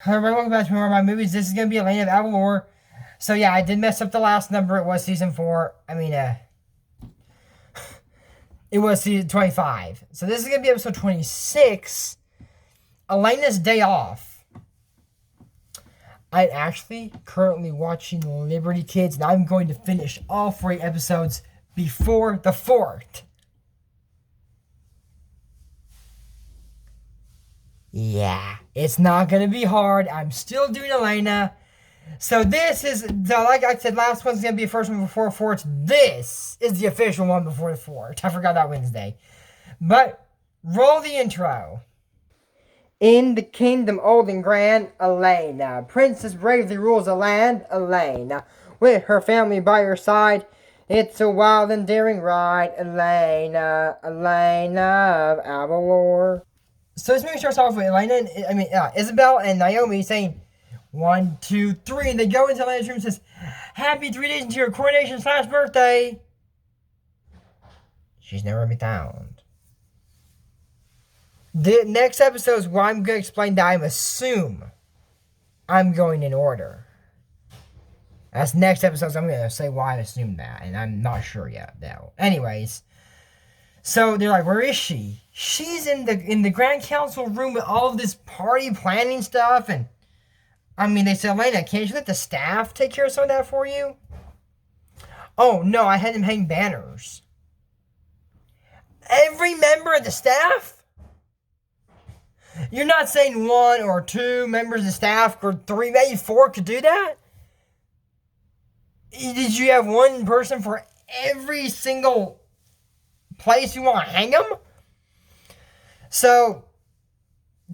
Hello, everyone. Welcome back to more of my movies. This is going to be Elena of Avalor. So, yeah, I did mess up the last number. It was season 4. It was season 25. So, this is going to be episode 26. Elena's Day Off. I'm actually currently watching Liberty Kids, and I'm going to finish all 3 episodes before the 4th. Yeah, it's not going to be hard. I'm still doing Elena. So like I said, last one's going to be the first one before Fort. This is the official one before the Fort. I forgot that Wednesday. But, roll the intro. In the kingdom old and grand, Elena, princess bravely rules the land, Elena, with her family by her side. It's a wild and daring ride, Elena, Elena of Avalor. So this movie starts off with Isabel and Naomi saying, 1, 2, 3, and they go into Elena's room and says, "Happy 3 days into your coronation/birthday." She's never been found. The next episode is where I'm going to explain that I'm going in order. That's next episode, so I'm going to say why I assumed that, and I'm not sure yet, though. Anyways, so they're like, where is she? She's in the Grand Council room with all of this party planning stuff, and they said, Elena, can't you let the staff take care of some of that for you? Oh, no, I had them hang banners. Every member of the staff? You're not saying 1 or 2 members of staff or 3, maybe 4 could do that? Did you have 1 person for every single place you want to hang them? So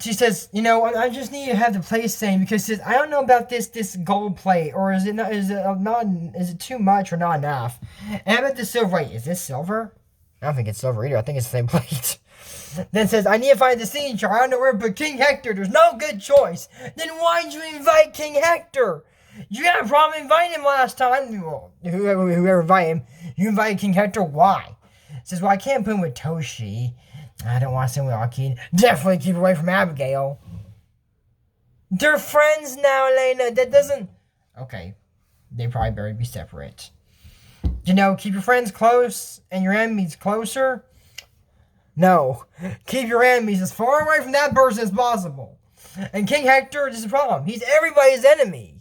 she says, I just need to have the place saying, because I don't know about this gold plate, or is it too much or not enough? And how about the silver? Wait, is this silver? I don't think it's silver either. I think it's the same plate. Then says, I need to find the signature. I don't know where, but King Hector, there's no good choice. Then why'd you invite King Hector? You had a problem inviting him last time. Well, whoever invited him, you invited King Hector. Why? Says, well, I can't put him with Toshi. I don't want to send with Akin. Definitely keep away from Abigail. They're friends now, Elena. That doesn't... Okay. They probably better be separate. Keep your friends close and your enemies closer. No. Keep your enemies as far away from that person as possible. And King Hector is the problem. He's everybody's enemy.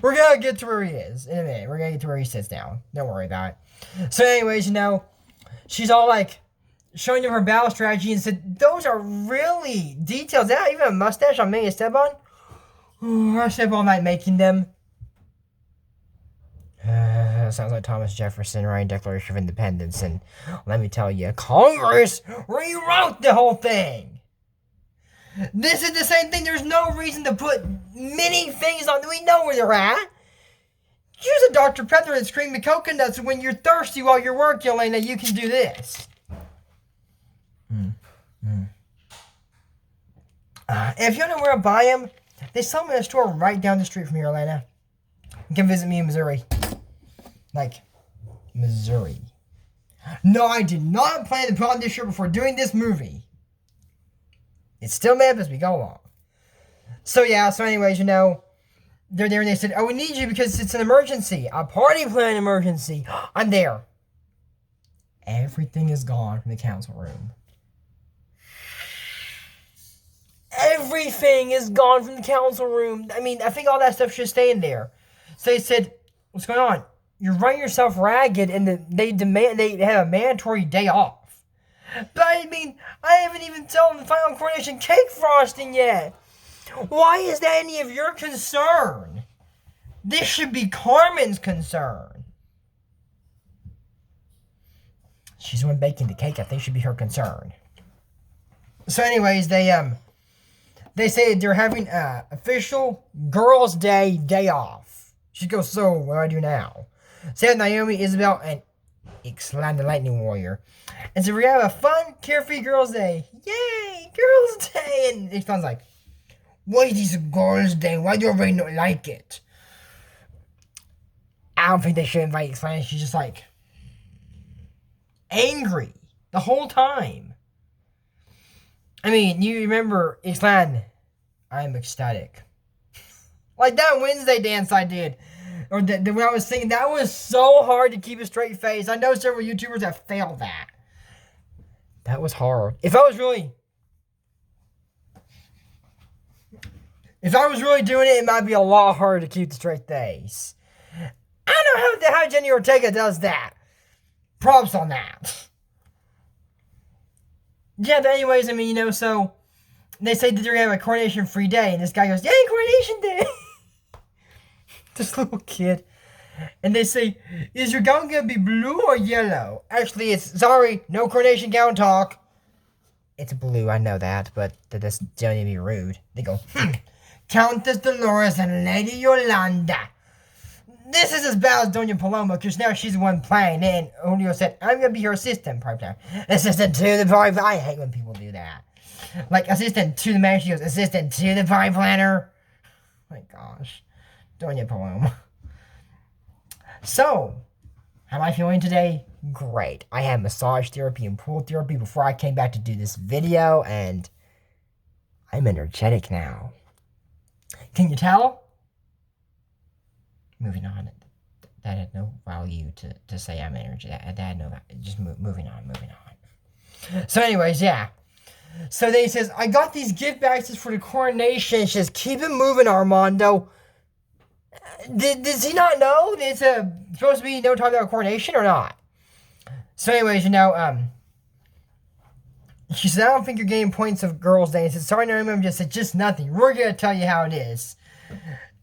We're going to get to where he is in a minute. We're going to get to where he sits down. Don't worry about it. So anyways, she's all like showing them her battle strategy and said, those are really detailed. Is that even a mustache on me, Esteban? I step all night making them. Sounds like Thomas Jefferson writing Declaration of Independence, and let me tell you, Congress rewrote the whole thing. This is the same thing. There's no reason to put many things on. We know where they're at. Use a Dr. Pepper that's cream the coconuts when you're thirsty while you're working, Elena. You can do this. If you don't know where to buy them, they sell them in a store right down the street from here, Elena. You can visit me in Missouri. Missouri. No, I did not plan to put on this shirt before doing this movie. It's still made up as we go along. So anyways, they're there and they said, oh, we need you because it's an emergency. A party plan emergency. I'm there. Everything is gone from the council room. Everything is gone from the council room. I think all that stuff should stay in there. So they said, what's going on? You're running yourself ragged, and they have a mandatory day off. But I haven't even told them the final coronation cake frosting yet. Why is that any of your concern? This should be Carmen's concern. She's the one baking the cake. I think should be her concern. So anyways, they say they're having official Girls' Day off. She goes, so what do I do now? Say Naomi, Isabel, and Ixalan the Lightning Warrior. And so we're going to have a fun, carefree Girls' Day. Yay, Girls' Day. And Ixalan's like, what is this Girls' Day? Why do everybody not like it? I don't think they should invite Ixalan. She's just angry the whole time. I mean, you remember, Islan, I'm ecstatic. Like that Wednesday dance I did. Or when I was singing, that was so hard to keep a straight face. I know several YouTubers that failed that. That was hard. If I was really doing it, it might be a lot harder to keep the straight face. I don't know how Jenny Ortega does that. Props on that. Yeah, but anyways, I mean, so they say that they're going to have a coronation-free day, and this guy goes, yay, coronation day! This little kid. And they say, is your gown going to be blue or yellow? Actually, it's, sorry, no coronation gown talk. It's blue, I know that, but that's going to be rude. They go, Countess Dolores and Lady Yolanda. This is as bad as Doña Paloma, because now she's the one playing, and Julio said, I'm going to be your assistant, part-time. Assistant to the party. I hate when people do that. Like, assistant to the man, she goes, assistant to the party planner. Oh my gosh. Doña Paloma. So, how am I feeling today? Great. I had massage therapy and pool therapy before I came back to do this video, and I'm energetic now. Can you tell? Moving on. That had no value to say I'm energetic. That had no value. Just moving on. So anyways, yeah. So then he says, I got these gift bags for the coronation. She says, keep it moving, Armando. Does he not know it's supposed to be no time about coronation or not? So anyways, she said, I don't think you're getting points of Girls' Day. He said, sorry, no, I just said, just nothing. We're going to tell you how it is.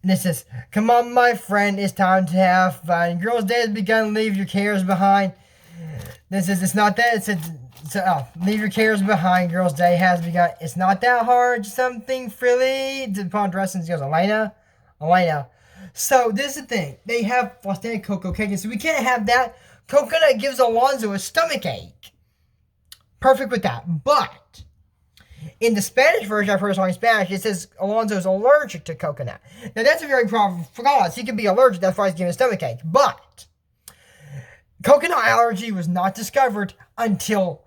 And it says, come on, my friend, it's time to have fun. Girls' Day has begun, leave your cares behind. This says, it's not that, it says, leave your cares behind. Girls' Day has begun. It's not that hard, something frilly. Upon dressing, goes, Elena. So, this is the thing. They have frosted cocoa cake, so we can't have that. Coconut gives Alonzo a stomach ache. Perfect with that. But in the Spanish version, I've heard a song in Spanish, it says Alonzo's allergic to coconut. Now, that's a very problem for God. He can be allergic, that's why he's giving a stomach ache. But coconut allergy was not discovered until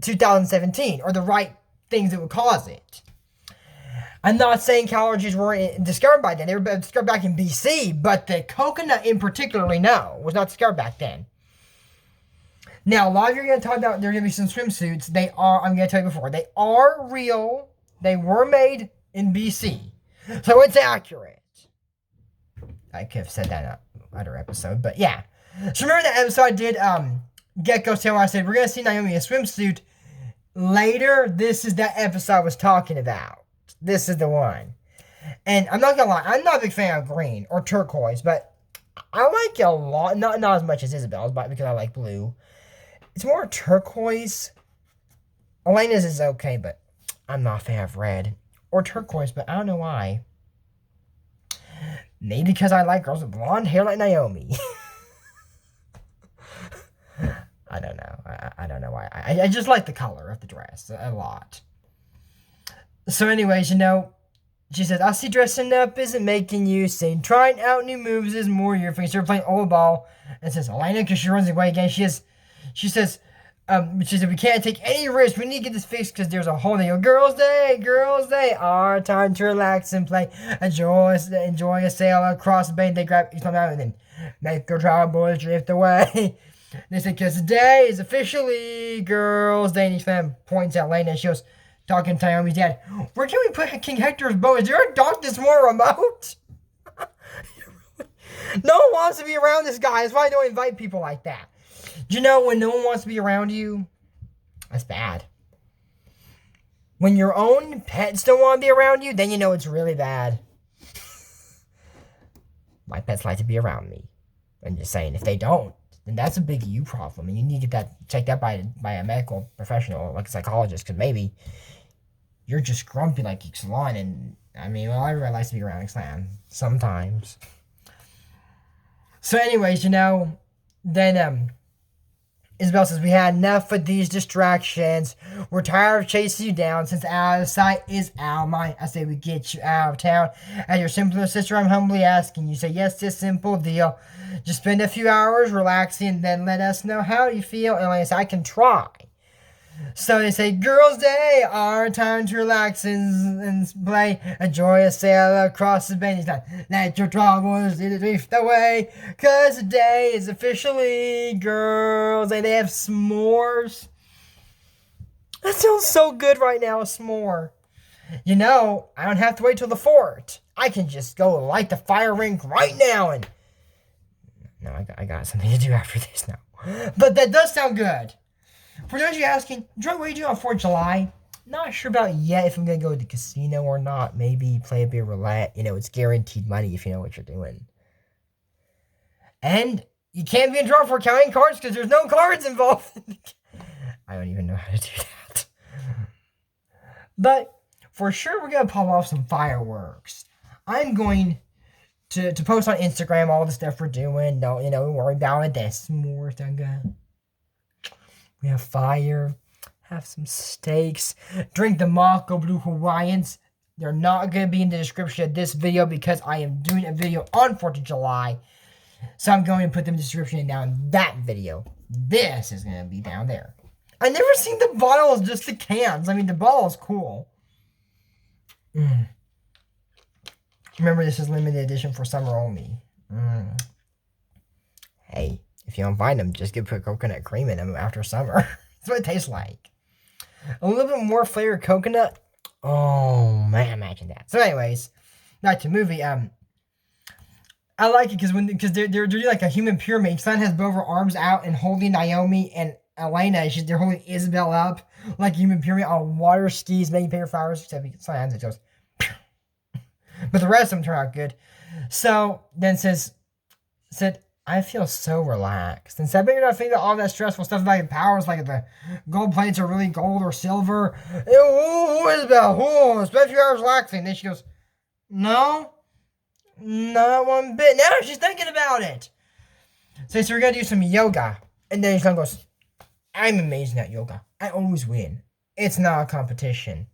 2017, or the right things that would cause it. I'm not saying allergies weren't discovered by then. They were discovered back in BC, but the coconut in particularly, no, was not discovered back then. Now, a lot of you are going to talk about, there are going to be some swimsuits. They are, I'm going to tell you before, they are real. They were made in BC. So it's accurate. I could have said that in another episode, but yeah. So remember that episode I did, Gecko's Tale, where I said, we're going to see Naomi in a swimsuit later? This is that episode I was talking about. This is the one. And I'm not going to lie, I'm not a big fan of green or turquoise, but I like it a lot. Not as much as Isabel's, but because I like blue. It's more turquoise. Elena's is okay, but I'm not a fan of red. Or turquoise, but I don't know why. Maybe because I like girls with blonde hair like Naomi. I don't know. I don't know why. I just like the color of the dress a lot. So anyways, she says, I see dressing up isn't making you sing. Trying out new moves is more your thing. Start playing old ball. And says, Elena, because she runs away again. She says, we can't take any risks. We need to get this fixed because there's a holiday. Girls' Day, our time to relax and play. Enjoy a sail across the bay. They grab each one out and then make your child boys drift away. They say, because today is officially Girls' Day. And each man points at Elena and she goes, talking to Naomi's dad, where can we put King Hector's bow? Is there a dock that's more remote? No one wants to be around this guy. That's why I don't invite people like that. Do you know when no one wants to be around you? That's bad. When your own pets don't want to be around you, then you know it's really bad. My pets like to be around me. I'm just saying, if they don't, then that's a big you problem. And you need to get that checked out by a medical professional, like a psychologist, because maybe you're just grumpy like Ixalan. And, I mean, well, everybody likes to be around Ixalan. Sometimes. So anyways, then, Isabel says, we had enough of these distractions. We're tired of chasing you down. Since out of sight is out of mind, I say we get you out of town. As your simpler sister, I'm humbly asking you. Say, yes, this simple deal. Just spend a few hours relaxing, then let us know how you feel. And like I said, I can try. So they say, Girls' Day, our time to relax and play. Enjoy a sail across the bay. Let your troubles drift away. Cause today is officially Girls' Day. They have s'mores. That sounds so good right now, a s'more. You know, I don't have to wait till the fort. I can just go light the fire rink right now and... No, I got something to do after this now. But that does sound good. For those of you asking, Joy, what are you doing on 4th of July? Not sure about yet if I'm going to go to the casino or not. Maybe play a bit of roulette. You know, it's guaranteed money if you know what you're doing. And you can't be in trouble for counting cards because there's no cards involved. I don't even know how to do that. But for sure, we're going to pop off some fireworks. I'm going to post on Instagram all the stuff we're doing. Don't worry about it. There's more stuff. We have fire, have some steaks, drink the Mako Blue Hawaiians. They're not going to be in the description of this video because I am doing a video on 4th of July. So I'm going to put them in the description and down that video. This is going to be down there. I never seen the bottles, just the cans. I mean, the bottle is cool. Remember, this is limited edition for summer only. Hey. If you don't find them, just put coconut cream in them after summer. That's what it tastes like. A little bit more flavored coconut. Oh, man, imagine that. So anyways, back to the movie. I like it because they're doing like a human pyramid. Son has both her arms out and holding Naomi and Elena. They're holding Isabel up like a human pyramid on water skis, making paper flowers. Except Science, it goes. But the rest of them turn out good. So then said, I feel so relaxed. And so I bet you're not thinking all that stressful stuff about your powers, like if the gold plates are really gold or silver. Who is Isabel? Who? Spend a few hours relaxing. Then she goes, no, not one bit. Now she's thinking about it. So we're going to do some yoga. And then she goes, I'm amazing at yoga. I always win. It's not a competition.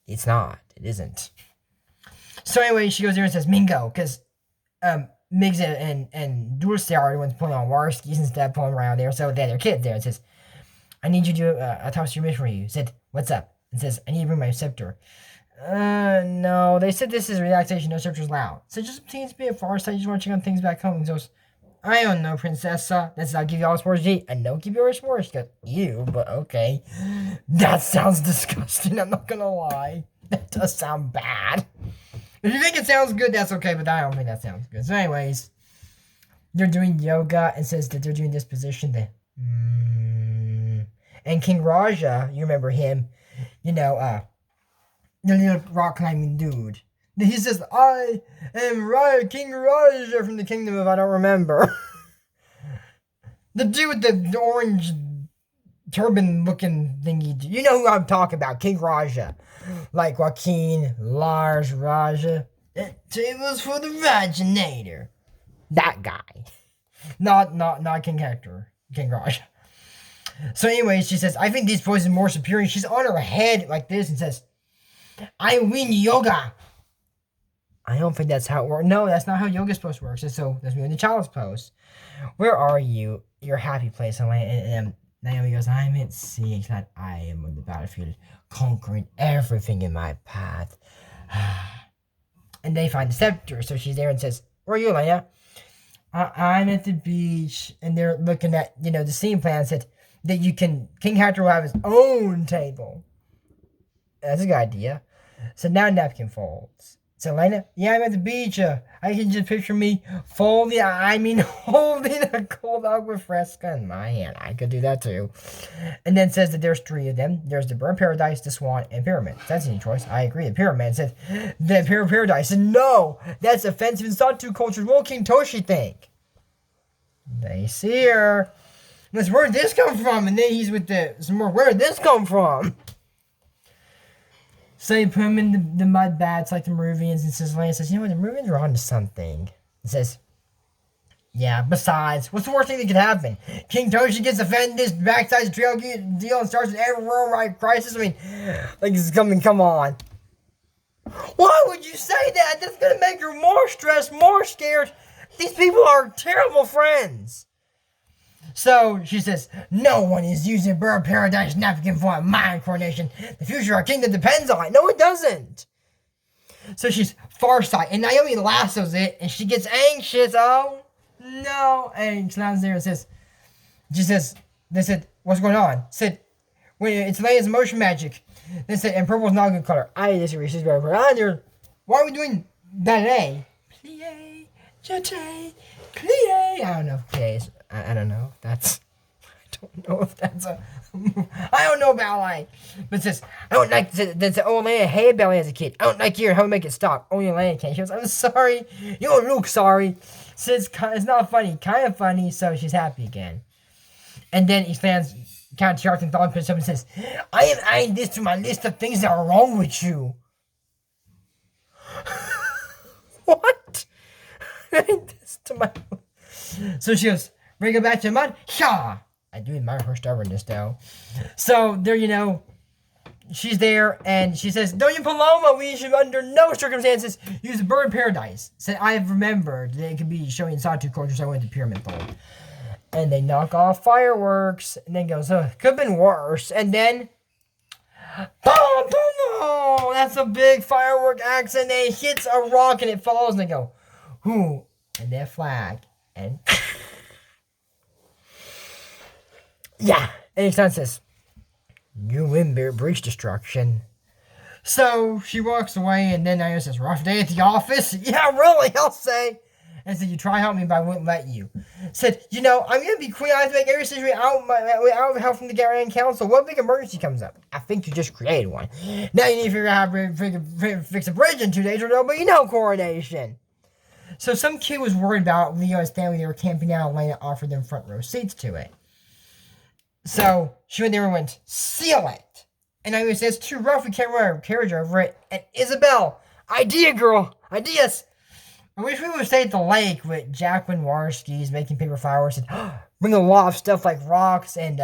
It's not. It isn't. So anyway, she goes there and says, Mingo, because, Migs and Dulce are the ones pulling on water skis instead, pulling around there. So they have their kids there. It says, I need you to do a top secret mission for you. Said, what's up? It says, I need to bring my scepter. No. They said this is relaxation. No scepter's allowed. So just seems to be a far side. You just want to check on things back home. He goes, I don't know, Princessa. That's I'll give you all the s'mores to eat. And don't give you all the s'mores. She goes, ew, but okay. That sounds disgusting. I'm not going to lie. That does sound bad. If you think it sounds good, that's okay, but I don't think that sounds good. So anyways, they're doing yoga and says that they're doing this position. And King Raja, you remember him, the little rock climbing dude. He says, I am King Raja from the kingdom of I don't remember. The dude with the orange turban looking thingy. You know who I'm talking about, King Raja. Like Joaquin, Lars, Raja. Tables for the Rajanator. That guy. Not King Hector. King Raja. So anyway, she says, I think these boys are more superior. She's on her head like this and says, I win yoga. I don't think that's how it works. No, that's not how yoga's supposed to work. So that's me in the child's pose. Where are you? Your happy place. And Naomi goes, I'm at sea. That I am on the battlefield, conquering everything in my path. And they find the scepter. So she's there and says, where are you, Elena? I'm at the beach. And they're looking at, the scene plan said that King Hector will have his own table. That's a good idea. So now napkin folds. So Elena, yeah, I'm at the beach. I can just picture me holding a cold agua fresca in my hand. I could do that too. And then says that there's 3 of them. There's the burnt paradise, the swan, and pyramid. That's any choice. I agree. The pyramid says the paradise. Said no, that's offensive. It's not too cultured. What will King Toshi think? They see her. Where'd this come from? And then he's with some more. Where'd this come from? So you put him in the mud bats like the Maruvians, and Elena says, you know what, the Maruvians are onto something. It says, yeah, besides, what's the worst thing that could happen? King Toshi gets offended, this backsides the trail deal and starts an every worldwide crisis? I mean, like this is coming, come on. Why would you say that? That's going to make her more stressed, more scared. These people are terrible friends. So she says, no one is using bird paradise napkin for a mind coronation. The future of our kingdom depends on it. No, it doesn't. So she's farsight, and Naomi lassos it, and she gets anxious. Oh, no. And she lands there and says, they said, what's going on? Said, when it's Elena's motion magic. They said, and purple's not a good color. I disagree. She's very pretty. Why are we doing that A? Plie, jete, plie. I don't know if plie is, I don't know if that's, I don't know if that's a, I don't know ballet. But it says, I don't like, that's oh, Elena hated ballet as a kid. I don't like hearing how to make it stop. Only Elena can. She goes, I'm sorry. You don't look sorry. Says, it's not funny. Kind of funny. So she's happy again. And then he stands, Count Charlton thought puts up and says, I am adding this to my list of things that are wrong with you. What? Adding this to my... So she goes, bring it back to the mud. Shaw! I do admire her stubbornness, though. So, there, she's there, and she says, Doña Paloma, we should under no circumstances use bird paradise. Said, I have remembered that it could be showing sawtooth culture, so I went to Pyramid Fold. And they knock off fireworks, and then goes, oh, could have been worse. And then, boom, boom, oh, that's a big firework accident. It hits a rock, and it falls, and they go, whoo, and their flag, and yeah, and he says, you win breach destruction. So she walks away, and then Naomi says, rough day at the office. Yeah, really, I'll say. And said, you try to help me, but I wouldn't let you. Said, I'm going to be queen. I have to make every decision without help from the Grand Council. What big emergency comes up? I think you just created one. Now you need to figure out how to fix a bridge in 2 days or no, but coronation. So some kid was worried about Leo's family. They were camping out. Elena offered them front row seats to it. So she went there and went, seal it. And I said, it's too rough. We can't run a carriage over it. And Isabel, idea, girl. Ideas. I wish we would stay at the lake with Jacqueline Warskis making paper flowers and bring a lot of stuff like rocks and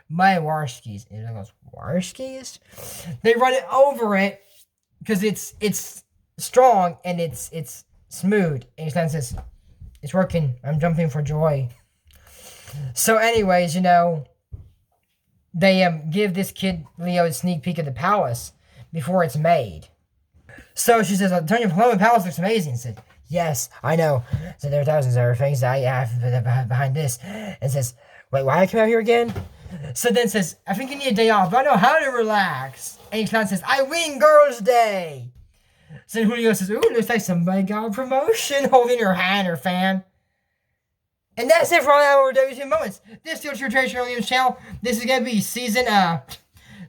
mud Warskis. And it goes, Warskis? They run it over it because it's strong and it's smooth. And he says, it's working. I'm jumping for joy. So anyways, they give this kid, Leo, a sneak peek of the palace before it's made. So she says, Antonio Paloma Palace looks amazing. Said, yes, I know. So there are thousands of things that I have behind this. And says, wait, why I come out here again? So then says, I think you need a day off. I know how to relax. And he says, I win Girls' Day. So then Julio says, ooh, looks like somebody got a promotion, holding her hand or fan. And that's it for all our WTF moments. This is your Traditional News channel. This is going to be season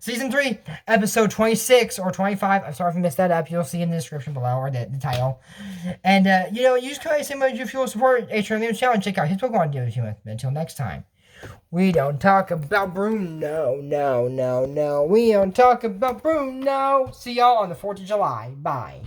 3, episode 26 or 25. I'm sorry if I messed that up. You'll see in the description below or the title. And, use code same way if you will support Traditional News channel and check out his Pokemon WTF. Until next time. We don't talk about Bruno. No. We don't talk about Bruno. See y'all on the 4th of July. Bye.